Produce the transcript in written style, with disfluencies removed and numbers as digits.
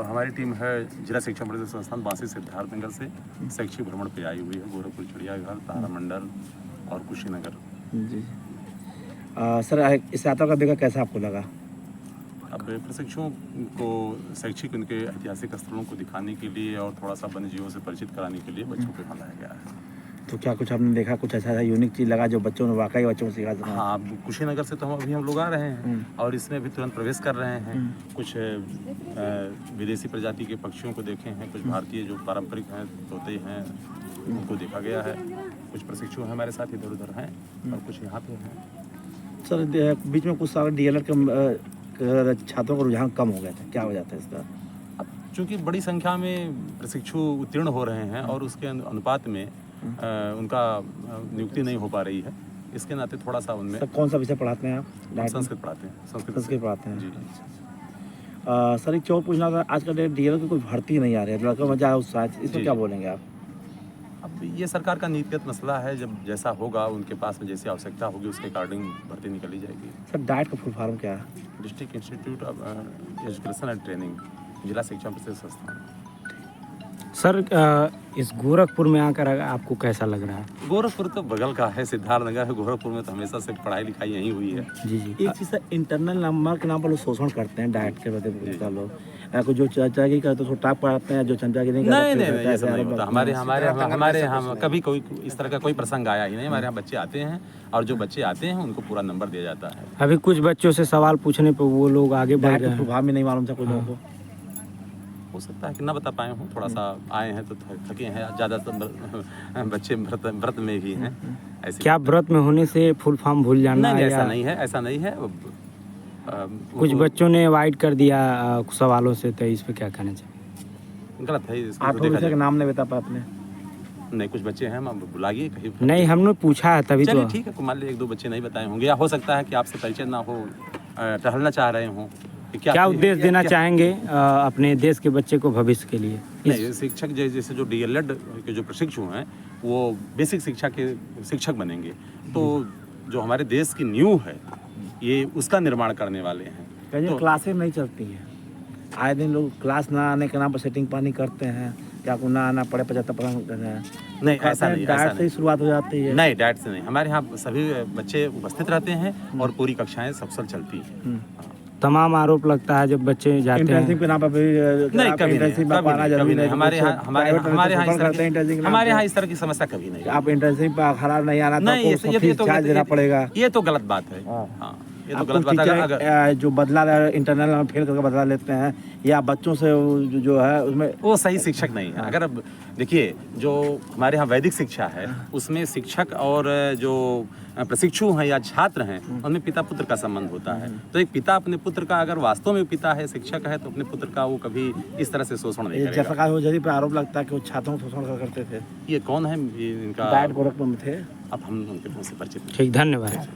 हमारी टीम है जिला शिक्षा परिषद संस्थान बांसी सिद्धार्थनगर से शैक्षिक भ्रमण पे आई हुई है। गोरखपुर, चिड़ियाघर, तारामंडल और कुशीनगर। जी। सर, इस यात्रा का देखा कैसा आपको लगा? अब प्रशिक्षुओं को शैक्षिक उनके ऐतिहासिक स्थलों को दिखाने के लिए और थोड़ा सा वन्य जीवों से परिचित कराने के लिए बच्चों को बुलाया गया है। तो क्या कुछ आपने देखा, कुछ ऐसा यूनिक चीज़ लगा जो बच्चों ने वाकई बच्चों को सिखा सका? हाँ, कुशीनगर से तो हम लोग आ रहे हैं और इसमें अभी तुरंत प्रवेश कर रहे हैं। कुछ विदेशी प्रजाति के पक्षियों को देखे हैं, कुछ भारतीय जो पारंपरिक हैं, तोते हैं, उनको देखा गया है। कुछ प्रशिक्षु हमारे साथ इधर उधर हैं और कुछ यहाँ पे हैं। सर, बीच में कुछ सारे डीएलएड के छात्रों का रुझान कम हो गया था, क्या वजह था इसका? अब चूँकि बड़ी संख्या में प्रशिक्षु उत्तीर्ण हो रहे हैं और उसके अनुपात में उनका नियुक्ति नहीं हो पा रही है, इसके नाते थोड़ा सा उनमें। सर, कौन सा विषय पढ़ाते हैं आप? संस्कृत पढ़ाते हैं। संस्कृत पढ़ाते हैं जी। सर, एक चौर पूछना था, आजकल डीएलएड की कोई भर्ती नहीं आ रही है, लड़कों में ज़्यादा उत्साह है, इसमें क्या बोलेंगे आप? अब ये सरकार का नीतिगत मसला है, जब जैसा होगा उनके पास में जैसी आवश्यकता होगी उसके अकॉर्डिंग भर्ती निकली जाएगी। सर, डाइट का फुल फॉर्म क्या है? District institute of education and training, जिला शिक्षा परिषद संस्थान। सर, इस गोरखपुर में आकर आपको कैसा लग रहा है? गोरखपुर तो बगल का है, सिद्धार्थनगर है। गोरखपुर में तो हमेशा से पढ़ाई लिखाई यहीं हुई है। जी जी। एक चीज़, इंटरनल नंबर के नाम पर लोग शोषण करते हैं डाइट के बदले लोग, कुछ जो चर्चा की करते तो टाप पढ़ाते हैं, जो चर्चा की नहीं नहीं, ये सब नहीं होता। हमारे यहाँ कभी कोई इस तरह का कोई प्रसंग आया ही नहीं। हमारे यहाँ बच्चे आते हैं और जो बच्चे आते हैं उनको पूरा नंबर दिया जाता है। अभी कुछ बच्चों से सवाल पूछने पर वो लोग आगे बढ़ रहे हैं। प्रभाव में नहीं मालूम था कुछ लोगों को। हो सकता है कि ना बता पाए हूँ, थोड़ा सा आए हैं तो थके हैं। ज़्यादातर बच्चे व्रत में भी हैं। ऐसे क्या व्रत में होने से फुल फॉर्म भूल जाना? नहीं, ऐसा नहीं है। कुछ बच्चों ने अवॉइड कर दिया सवालों से, तो इस पे क्या कहना चाहिए? गलत है। आठों विषय का नाम नहीं बता पाए आपने? नहीं, कुछ बच्चे हैं, हम बुलाइए कहीं। नहीं, हमने पूछा है तभी तो। ठीक है, मान लीजिए 1-2 बच्चे नहीं बताए होंगे, या हो सकता है कि आपसे परिचय ना हो, टहलना चाह रहे हों। क्या उद्देश्य देना चाहेंगे अपने देश के बच्चे को भविष्य के लिए? नहीं, शिक्षक जैसे जो डीएलएड के जो प्रशिक्षु हैं वो बेसिक शिक्षा के शिक्षक बनेंगे, तो जो हमारे देश की नींव है ये उसका निर्माण करने वाले हैं। तो क्लासें नहीं चलती हैं, आए दिन लोग क्लास ना आने के नाम पर सेटिंग पानी करते हैं, क्या को ना आना पड़े 75% कर रहे हैं। नहीं, ऐसा नहीं। डाइट से ही शुरुआत हो जाती है? नहीं, डाइट से नहीं। हमारे यहाँ सभी बच्चे उपस्थित रहते हैं और पूरी कक्षाएं सफल चलती हैं। तमाम आरोप लगता है जब बच्चे जाते हैं। इंटर्नशिप के नाम पर नहीं, कभी नहीं। हमारे यहाँ इस तरह की समस्या कभी नहीं। आप इंटर्नशिप पर खराब नहीं आना तो चार्ज देना पड़ेगा। ये तो गलत बात है। हाँ, ये तो गलत बात है। अगर जो बदला इंटरनल में फेल करके बदला लेते हैं या बच्चों से जो है उसमें, वो सही शिक्षक नहीं है। अगर अब देखिए, जो हमारे यहाँ वैदिक शिक्षा है उसमें शिक्षक और जो प्रशिक्षु हैं या छात्र हैं उनमें पिता पुत्र का संबंध होता है। तो एक पिता अपने पुत्र का, अगर वास्तव में पिता है, शिक्षक है, तो अपने पुत्र का वो कभी इस तरह से शोषण नहीं करेगा। जैसा पर आरोप लगता है कि वो छात्रों को शोषण करते थे। ये कौन है? इनका डाइट गोरखपुर में थे। अब हम उनके मुँह से परिचित। ठीक, धन्यवाद।